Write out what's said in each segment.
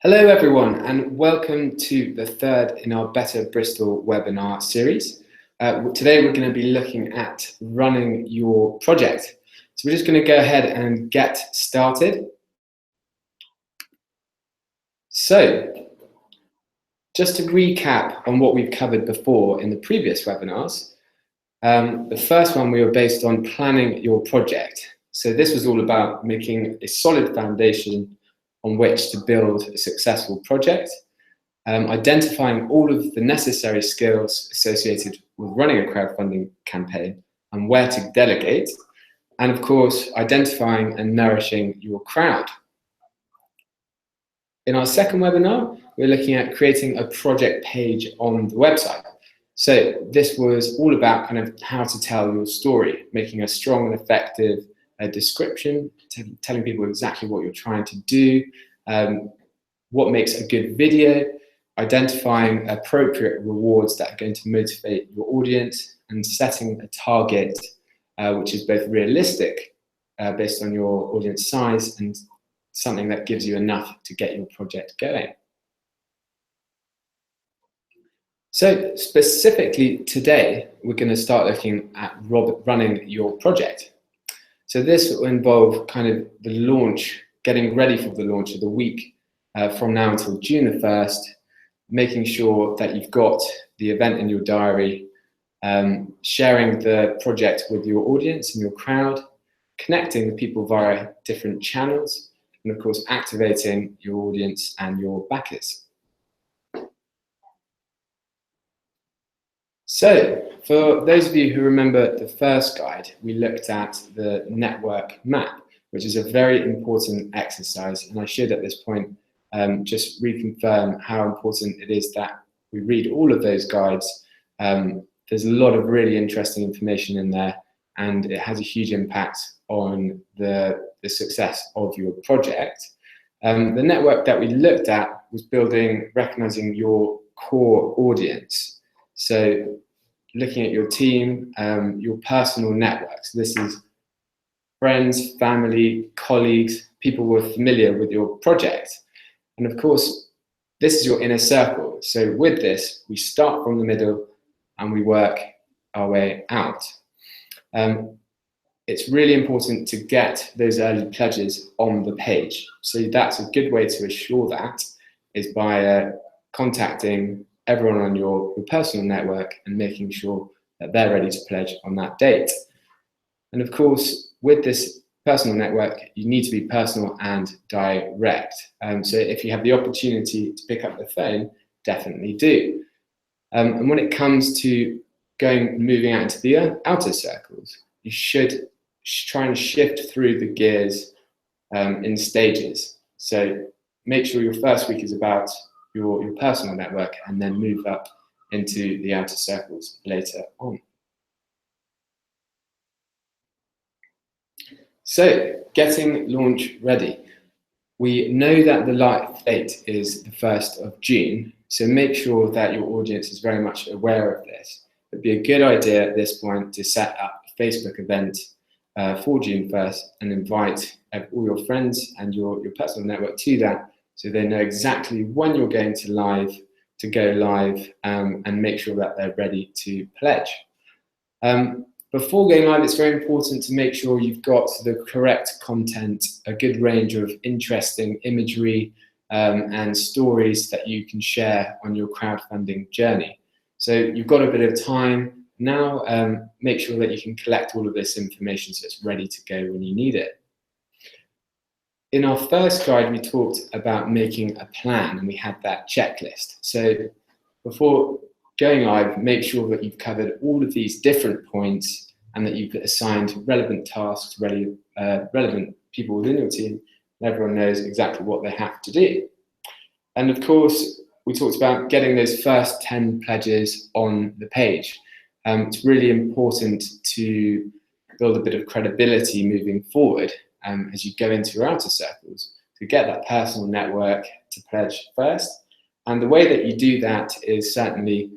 Hello everyone, and welcome to the third in our Better Bristol webinar series. Today we're going to be looking at running your project. So we're just going to go ahead and get started. So just to recap on what we've covered before in the previous webinars, the first one we were based on planning your project. So this was all about making a solid foundation on which to build a successful project, identifying all of the necessary skills associated with running a crowdfunding campaign and where to delegate, and of course, identifying and nourishing your crowd. In our second webinar, we're looking at creating a project page on the website. So this was all about kind of how to tell your story, making a strong and effective description, telling people exactly what you're trying to do, what makes a good video, identifying appropriate rewards that are going to motivate your audience, and setting a target which is both realistic based on your audience size and something that gives you enough to get your project going. So specifically today, we're going to start looking at running your project. So this will involve kind of the launch, getting ready for the launch of the week from now until June the 1st, making sure that you've got the event in your diary, sharing the project with your audience and your crowd, connecting with people via different channels, and of course, activating your audience and your backers. So, for those of you who remember the first guide, we looked at the network map, which is a very important exercise. And I should at this point just reconfirm how important it is that we read all of those guides. There's a lot of really interesting information in there, and it has a huge impact on the success of your project. The network that we looked at was recognizing your core audience. So looking at your team, your personal networks. This is friends, family, colleagues, people who are familiar with your project. And of course, this is your inner circle. So with this, we start from the middle and we work our way out. It's really important to get those early pledges on the page. So that's a good way to assure that is by contacting everyone on your personal network and making sure that they're ready to pledge on that date. And of course, with this personal network, you need to be personal and direct. So if you have the opportunity to pick up the phone, definitely do. And when it comes to moving out into the outer circles, you should try and shift through the gears in stages. So make sure your first week is about your personal network, and then move up into the outer circles later on. So, getting launch ready. We know that the live date is the 1st of June, so make sure that your audience is very much aware of this. It'd be a good idea at this point to set up a Facebook event for June 1st and invite all your friends and your personal network to that, so they know exactly when you're going to go live, and make sure that they're ready to pledge. Before going live, it's very important to make sure you've got the correct content, a good range of interesting imagery and stories that you can share on your crowdfunding journey. So you've got a bit of time now, make sure that you can collect all of this information so it's ready to go when you need it. In our first guide, we talked about making a plan, and we had that checklist. So before going live, make sure that you've covered all of these different points and that you've assigned relevant tasks to relevant people within your team, and everyone knows exactly what they have to do. And of course, we talked about getting those first 10 pledges on the page. It's really important to build a bit of credibility moving forward as you go into your outer circles, to get that personal network to pledge first. And the way that you do that is certainly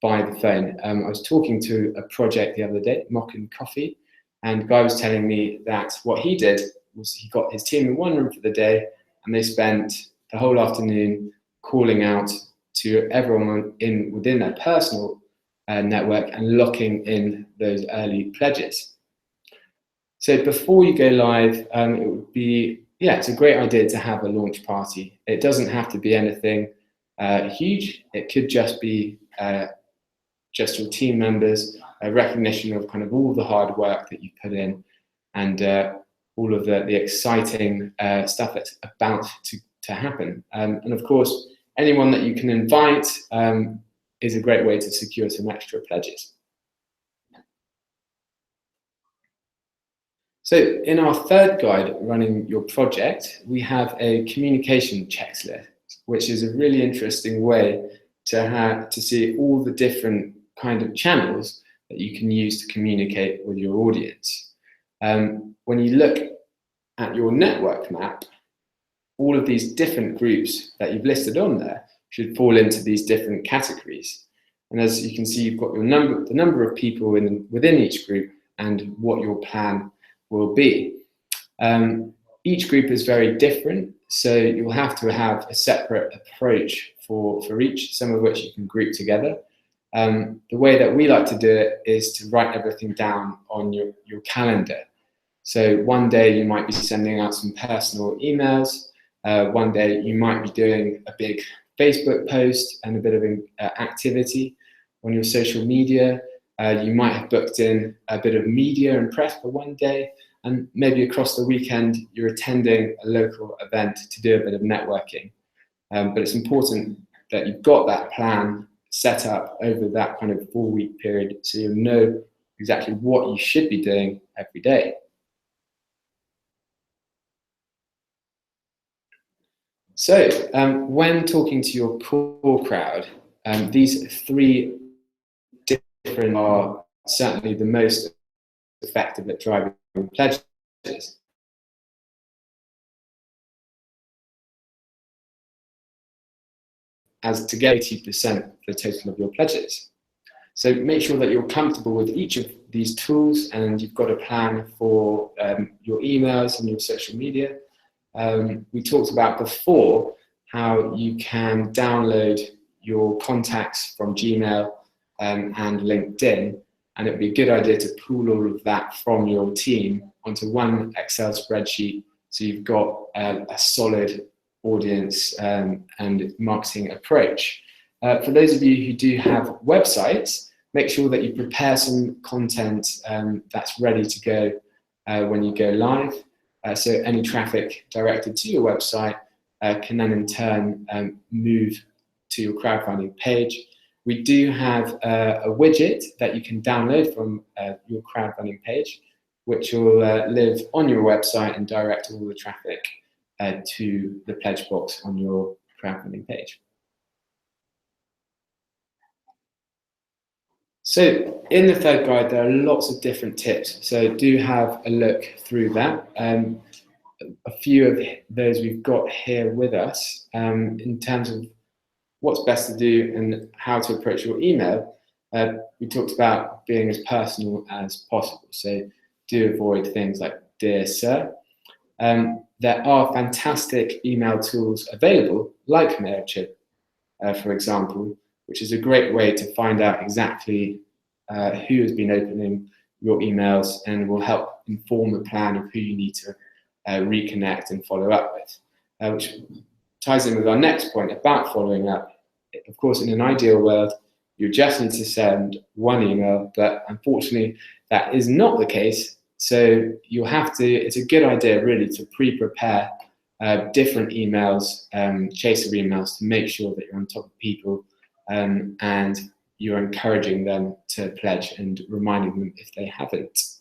by the phone. I was talking to a project the other day, Mock and Coffee, and the guy was telling me that what he did was he got his team in one room for the day, and they spent the whole afternoon calling out to everyone within their personal network and locking in those early pledges. So before you go live, it would be, it's a great idea to have a launch party. It doesn't have to be anything huge. It could just be just your team members, a recognition of kind of all the hard work that you put in, and all of the exciting stuff that's about to happen. And of course, anyone that you can invite is a great way to secure some extra pledges. So in our third guide, running your project, we have a communication checklist, which is a really interesting way to see all the different kind of channels that you can use to communicate with your audience. When you look at your network map, all of these different groups that you've listed on there should fall into these different categories. And as you can see, you've got the number of people within each group and what your plan will be. Each group is very different, so you'll have to have a separate approach for each, some of which you can group together. The way that we like to do it is to write everything down on your calendar. So one day you might be sending out some personal emails. One day you might be doing a big Facebook post and a bit of activity on your social media. You might have booked in a bit of media and press for one day, and maybe across the weekend you're attending a local event to do a bit of networking. But it's important that you've got that plan set up over that kind of 4-week period, so you know exactly what you should be doing every day. So when talking to your core crowd, these 3 different are certainly the most effective at driving pledges. As to get 80% of the total of your pledges. So make sure that you're comfortable with each of these tools and you've got a plan for your emails and your social media. We talked about before how you can download your contacts from Gmail and LinkedIn, and it would be a good idea to pool all of that from your team onto one Excel spreadsheet, so you've got a solid audience and marketing approach. For those of you who do have websites, make sure that you prepare some content that's ready to go when you go live. So any traffic directed to your website can then in turn move to your crowdfunding page. We do have a widget that you can download from your crowdfunding page, which will live on your website and direct all the traffic to the pledge box on your crowdfunding page. So in the third guide, there are lots of different tips, so do have a look through that. A few of those we've got here with us in terms of what's best to do and how to approach your email. We talked about being as personal as possible, so do avoid things like "Dear Sir." There are fantastic email tools available, like MailChimp, for example, which is a great way to find out exactly who has been opening your emails and will help inform a plan of who you need to reconnect and follow up with, which ties in with our next point about following up. Of course, in an ideal world, you just need to send one email, but unfortunately, that is not the case. So you'll have to, it's a good idea really to pre-prepare different emails, chaser emails, to make sure that you're on top of people and you're encouraging them to pledge and reminding them if they haven't.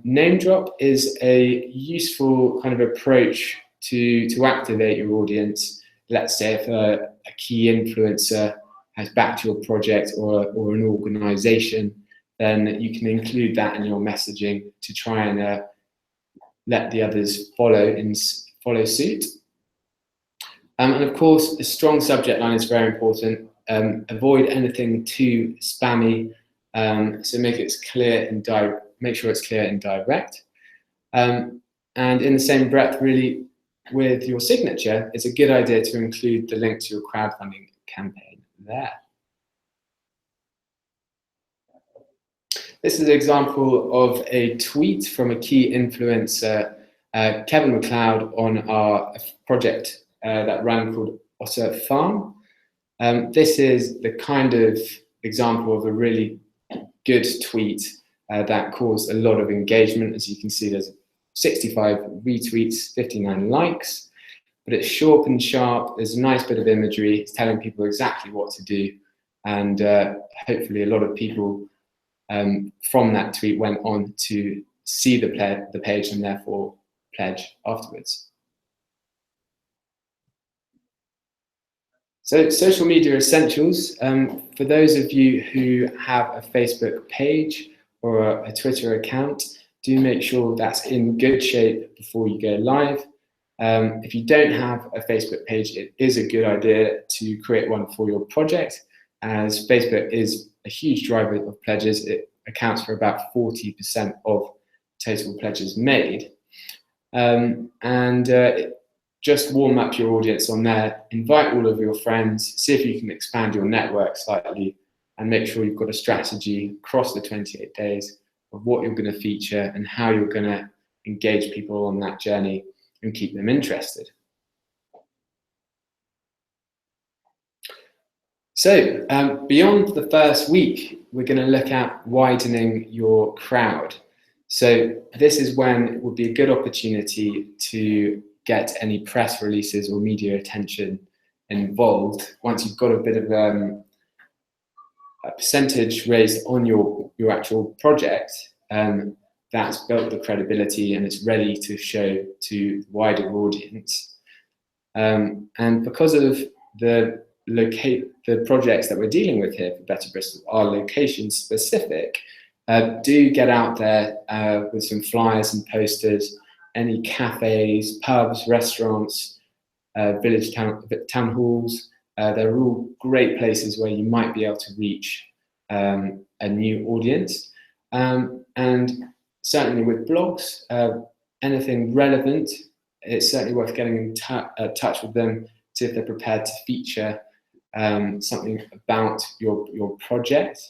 Name drop is a useful kind of approach to activate your audience. Let's say if a key influencer has backed your project or an organization, then you can include that in your messaging to try and let the others follow suit. And of course, a strong subject line is very important. Avoid anything too spammy, so make it clear and make sure it's clear and direct. And in the same breath, really with your signature, it's a good idea to include the link to your crowdfunding campaign there. This is an example of a tweet from a key influencer, Kevin MacLeod, on our project that ran called Otter Farm. This is the kind of example of a really good tweet that caused a lot of engagement. As you can see, there's 65 retweets, 59 likes, but it's short and sharp. There's a nice bit of imagery. It's telling people exactly what to do. And hopefully a lot of people from that tweet went on to see the page and therefore pledge afterwards. So social media essentials. For those of you who have a Facebook page or a Twitter account, do make sure that's in good shape before you go live. If you don't have a Facebook page, it is a good idea to create one for your project, as Facebook is a huge driver of pledges. It accounts for about 40% of total pledges made. Just warm up your audience on there, invite all of your friends, see if you can expand your network slightly, and make sure you've got a strategy across the 28 days of what you're going to feature and how you're going to engage people on that journey and keep them interested. So beyond the first week, we're going to look at widening your crowd. So this is when it would be a good opportunity to get any press releases or media attention involved. Once you've got a bit of a percentage raised on your actual project, that's built the credibility and it's ready to show to the wider audience. And because of the projects that we're dealing with here for Better Bristol are location specific, do get out there with some flyers and posters. Any cafes, pubs, restaurants, village town halls, they're all great places where you might be able to reach a new audience. And certainly with blogs, anything relevant, it's certainly worth getting in touch with them, see if they're prepared to feature something about your project.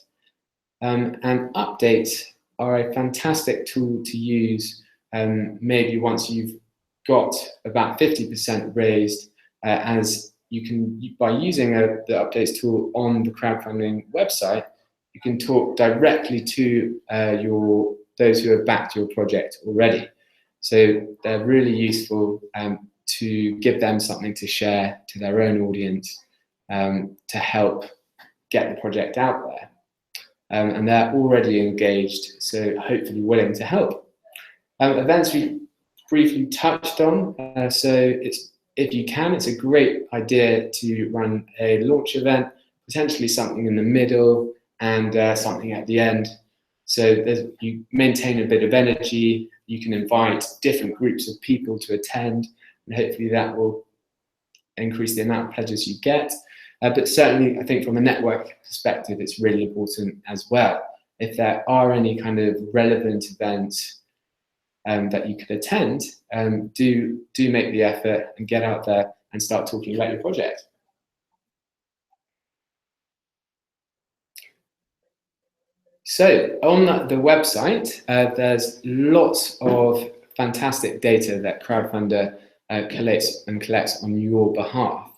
And updates are a fantastic tool to use, maybe once you've got about 50% raised, as you can, by using the updates tool on the crowdfunding website, you can talk directly to those who have backed your project already. So they're really useful to give them something to share to their own audience to help get the project out there. And they're already engaged, so hopefully willing to help. Events we briefly touched on, so if you can, it's a great idea to run a launch event, potentially something in the middle and something at the end. So you maintain a bit of energy, you can invite different groups of people to attend, and hopefully that will increase the amount of pledges you get. But certainly, I think from a network perspective, it's really important as well. If there are any kind of relevant events that you could attend, do make the effort and get out there and start talking about your project. So on the website, there's lots of fantastic data that Crowdfunder collects on your behalf.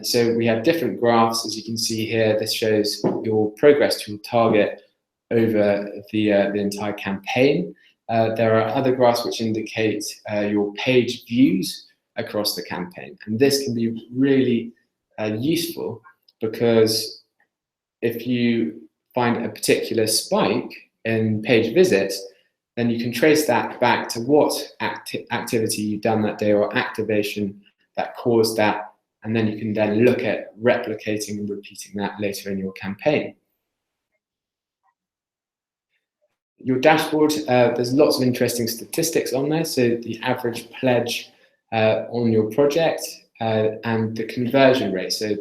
So we have different graphs, as you can see here. This shows your progress to your target over the entire campaign. There are other graphs which indicate your page views across the campaign, and this can be really useful, because if you find a particular spike in page visits, then you can trace that back to what activity you've done that day or activation that caused that, and then you can then look at replicating and repeating that later in your campaign. Your dashboard, there's lots of interesting statistics on there, so the average pledge on your project and the conversion rate. So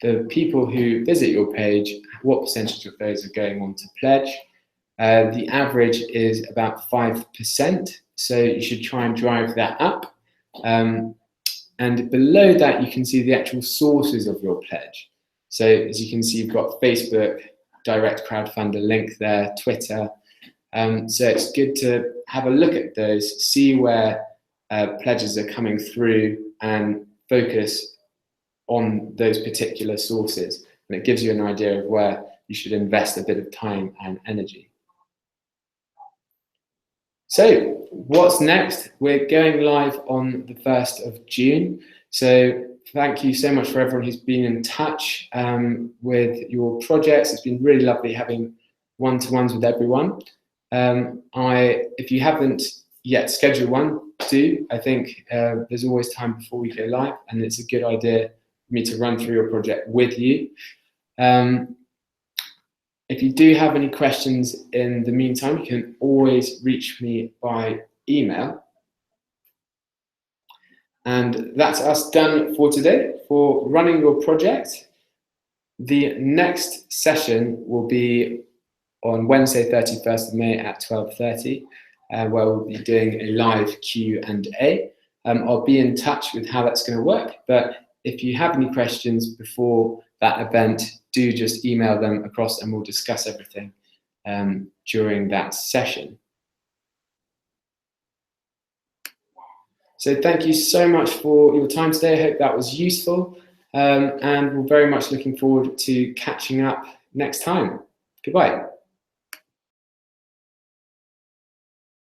the people who visit your page, what percentage of those are going on to pledge? The average is about 5%, so you should try and drive that up. And below that, you can see the actual sources of your pledge. So as you can see, you've got Facebook, direct crowdfunder link there, Twitter. So it's good to have a look at those, see where pledges are coming through and focus on those particular sources. And it gives you an idea of where you should invest a bit of time and energy. So what's next? We're going live on the 1st of June. So thank you so much for everyone who's been in touch with your projects. It's been really lovely having one-to-ones with everyone. If you haven't yet scheduled one, do. I think there's always time before we go live, and it's a good idea for me to run through your project with you. If you do have any questions in the meantime, you can always reach me by email. And that's us done for today for running your project. The next session will be on Wednesday, 31st of May at 12:30, where we'll be doing a live Q&A. I'll be in touch with how that's going to work, but if you have any questions before that event, do just email them across and we'll discuss everything during that session. So thank you so much for your time today. I hope that was useful, and we're very much looking forward to catching up next time. Goodbye.